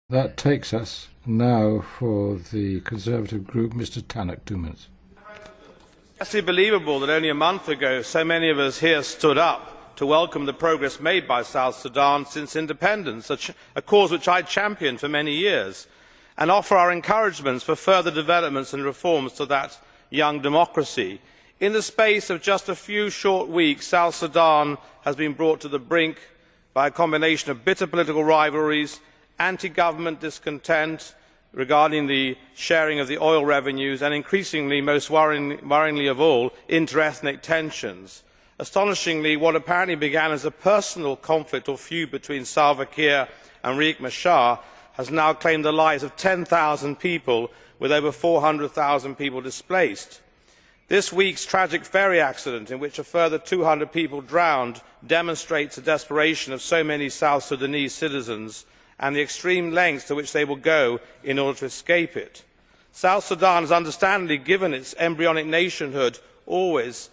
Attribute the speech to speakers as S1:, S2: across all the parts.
S1: That takes us now for the Conservative group, Mr. Tannock, 2 minutes.
S2: Scarcely believable that only a month ago so many of us here stood up to welcome the progress made by South Sudan since independence, a cause which I championed for many years, and offer our encouragements for further developments and reforms to that young democracy. In the space of just a few short weeks, South Sudan has been brought to the brink by a combination of bitter political rivalries, anti-government discontent regarding the sharing of the oil revenues, and increasingly, most worryingly of all, inter-ethnic tensions. Astonishingly, what apparently began as a personal conflict or feud between Salva Kiir and Riek Machar has now claimed the lives of 10,000 people, with over 400,000 people displaced. This week's tragic ferry accident, in which a further 200 people drowned, demonstrates the desperation of so many South Sudanese citizens and the extreme lengths to which they will go in order to escape it. South Sudan has understandably, given its embryonic nationhood has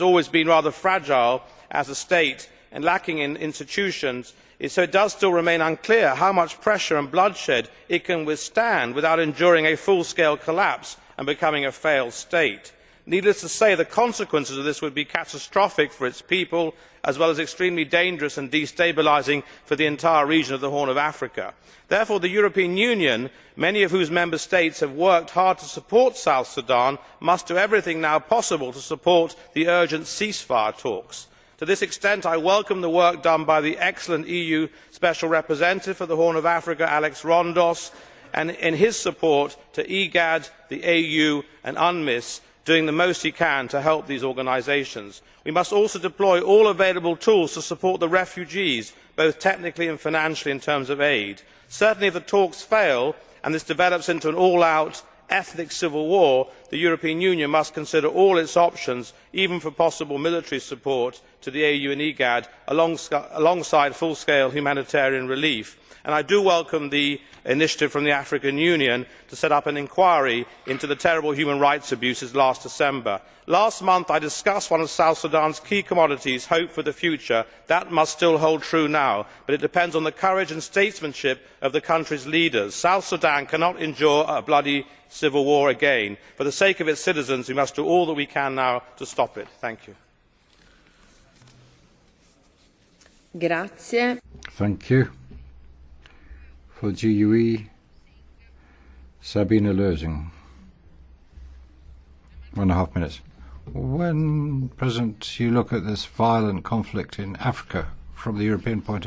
S2: always been rather fragile as a state and lacking in institutions, so it does still remain unclear how much pressure and bloodshed it can withstand without enduring a full scale collapse and becoming a failed state. Needless to say, the consequences of this would be catastrophic for its people, as well as extremely dangerous and destabilising for the entire region of the Horn of Africa. Therefore, the European Union, many of whose member states have worked hard to support South Sudan, must do everything now possible to support the urgent ceasefire talks. To this extent, I welcome the work done by the excellent EU Special Representative for the Horn of Africa, Alex Rondos, and in his support to IGAD, the AU and UNMISS, doing the most he can to help these organisations. We must also deploy all available tools to support the refugees, both technically and financially in terms of aid. Certainly, if the talks fail and this develops into an all out ethnic civil war, the European Union must consider all its options, even for possible military support to the AU and IGAD, alongside full scale humanitarian relief. I do welcome the initiative from the African Union to set up an inquiry into the terrible human rights abuses last December. Last month I discussed one of South Sudan's key commodities, hope for the future. That must still hold true now, but it depends on the courage and statesmanship of the country's leaders. South Sudan cannot endure a bloody civil war again. For the sake of its citizens, we must do all that we can now to stop it. Thank you.
S3: Grazie.
S1: Thank you. For GUE, Sabine Lösing. 1.5 minutes. When, President, you look at this violent conflict in Africa from the European point of view,